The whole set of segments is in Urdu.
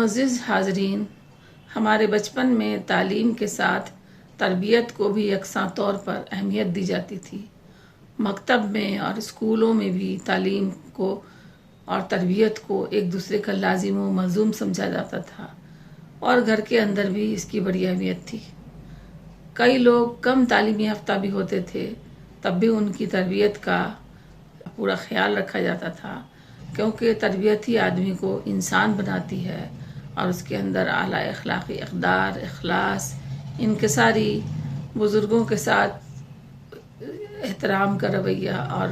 معزز حاضرین، ہمارے بچپن میں تعلیم کے ساتھ تربیت کو بھی یکساں طور پر اہمیت دی جاتی تھی۔ مکتب میں اور اسکولوں میں بھی تعلیم کو اور تربیت کو ایک دوسرے کا لازم و ملزوم سمجھا جاتا تھا، اور گھر کے اندر بھی اس کی بڑی اہمیت تھی۔ کئی لوگ کم تعلیمی یافتہ بھی ہوتے تھے، تب بھی ان کی تربیت کا پورا خیال رکھا جاتا تھا، کیونکہ تربیت ہی آدمی کو انسان بناتی ہے اور اس کے اندر اعلیٰ اخلاقی اقدار، اخلاص، انکساری، بزرگوں کے ساتھ احترام کا رویہ اور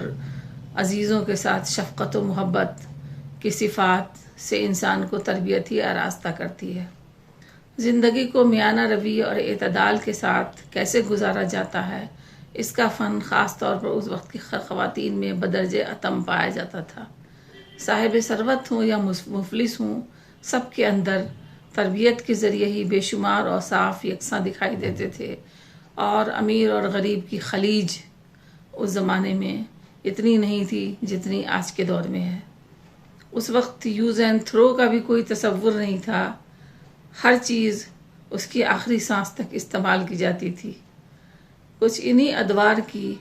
عزیزوں کے ساتھ شفقت و محبت کی صفات سے انسان کو تربیت ہی آراستہ کرتی ہے۔ زندگی کو میانہ روی اور اعتدال کے ساتھ کیسے گزارا جاتا ہے، اس کا فن خاص طور پر اس وقت کی خواتین میں بدرجہ اتم پایا جاتا تھا۔ صاحب ثروت ہوں یا مفلس ہوں، سب کے اندر تربیت کے ذریعے ہی بے شمار اوصاف یکساں دکھائی دیتے تھے، اور امیر اور غریب کی خلیج اس زمانے میں اتنی نہیں تھی جتنی آج کے دور میں ہے۔ اس وقت یوز اینڈ تھرو کا بھی کوئی تصور نہیں تھا، ہر چیز اس کی آخری سانس تک استعمال کی جاتی تھی۔ کچھ انہی ادوار کی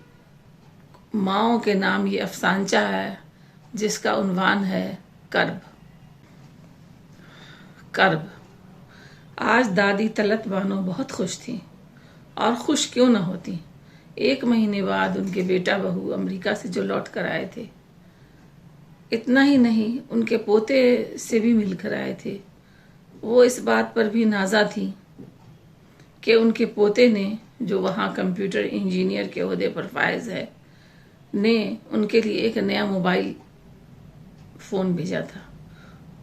ماؤں کے نام یہ افسانچہ ہے، جس کا عنوان ہے کرب۔ کرب۔ آج دادی طلعت بانو بہت خوش تھیں، اور خوش کیوں نہ ہوتی۔ 1 مہینے بعد ان کے بیٹا بہو امریکہ سے جو لوٹ کر آئے تھے، اتنا ہی نہیں، ان کے پوتے سے بھی مل کر آئے تھے۔ وہ اس بات پر بھی نازا تھیں کہ ان کے پوتے نے، جو وہاں کمپیوٹر انجینئر کے عہدے پر فائز ہے، نے ان کے لیے ایک نیا موبائل فون بھیجا تھا،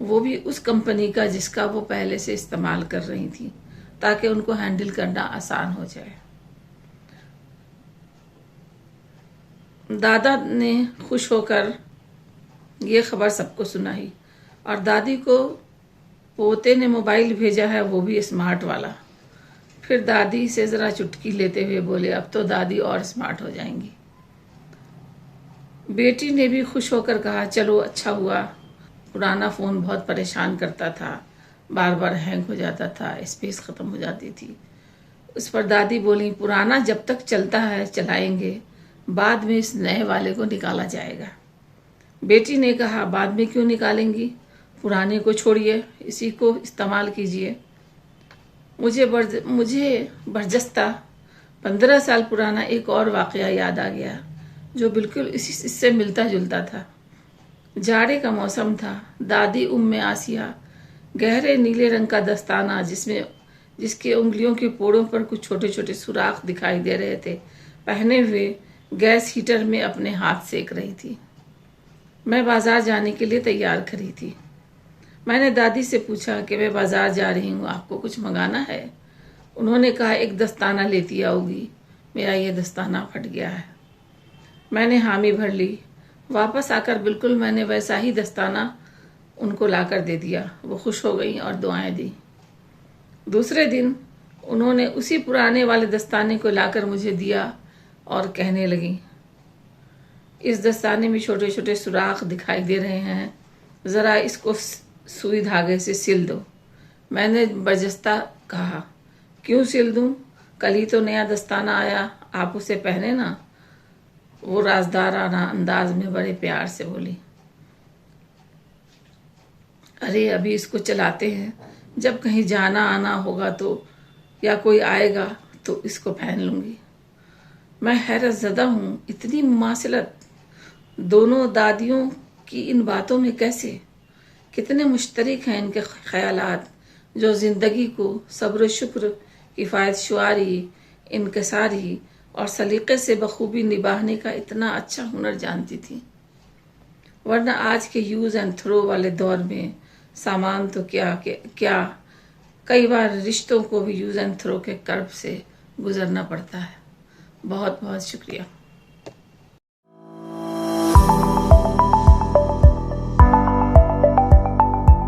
وہ بھی اس کمپنی کا جس کا وہ پہلے سے استعمال کر رہی تھی، تاکہ ان کو ہینڈل کرنا آسان ہو جائے۔ دادا نے خوش ہو کر یہ خبر سب کو سنائی، اور دادی کو پوتے نے موبائل بھیجا ہے، وہ بھی اسمارٹ والا۔ پھر دادی سے ذرا چٹکی لیتے ہوئے بولے، اب تو دادی اور اسمارٹ ہو جائیں گی۔ بیٹی نے بھی خوش ہو کر کہا، چلو اچھا ہوا، پرانا فون بہت پریشان کرتا تھا، بار بار ہینگ ہو جاتا تھا، اسپیس ختم ہو جاتی تھی۔ اس پر دادی بولی، پرانا جب تک چلتا ہے چلائیں گے، بعد میں اس نئے والے کو نکالا جائے گا۔ بیٹی نے کہا، بعد میں کیوں نکالیں گی، پرانے کو چھوڑیے، اسی کو استعمال کیجیے۔ مجھے برجستہ 15 سال پرانا ایک اور واقعہ یاد آ گیا، جو بالکل اس سے ملتا جلتا تھا۔ جاڑے کا موسم تھا، دادی آسیہ گہرے نیلے رنگ کا دستانہ، جس کے انگلیوں کے پوڑوں پر کچھ چھوٹے چھوٹے سوراخ دکھائی دے رہے تھے، پہنے ہوئے گیس ہیٹر میں اپنے ہاتھ سیک رہی تھی۔ میں بازار جانے کے لیے تیار کھڑی تھی۔ میں نے دادی سے پوچھا کہ میں بازار جا رہی ہوں، آپ کو کچھ منگانا ہے؟ انہوں نے کہا، ایک دستانہ لیتی آؤ گی، میرا یہ دستانہ پھٹ گیا ہے۔ میں نے حامی بھر لی۔ واپس آ کر بالکل میں نے ویسا ہی دستانہ ان کو لا کر دے دیا۔ وہ خوش ہو گئیں اور دعائیں دیں۔ دوسرے دن انہوں نے اسی پرانے والے دستانے کو لا کر مجھے دیا اور کہنے لگیں، اس دستانے میں چھوٹے چھوٹے سوراخ دکھائی دے رہے ہیں، ذرا اس کو سوئی دھاگے سے سل دو۔ میں نے برجستہ کہا، کیوں سل دوں، کل ہی تو نیا دستانہ آیا، آپ اسے پہنے نا۔ وہ رازدارانہ انداز میں بڑے پیار سے بولی، ارے ابھی اس کو چلاتے ہیں، جب کہیں جانا آنا ہوگا تو، یا کوئی آئے گا تو اس کو پہن لوں گی۔ میں حیرت زدہ ہوں، اتنی مماثلت دونوں دادیوں کی ان باتوں میں کیسے؟ کتنے مشترک ہیں ان کے خیالات، جو زندگی کو صبر و شکر، کفایت شعاری، انکساری اور سلیقے سے بخوبی نبھانے کا اتنا اچھا ہنر جانتی تھی۔ ورنہ آج کے یوز اینڈ تھرو والے دور میں سامان تو کیا کئی بار رشتوں کو بھی یوز اینڈ تھرو کے کرب سے گزرنا پڑتا ہے۔ بہت بہت شکریہ۔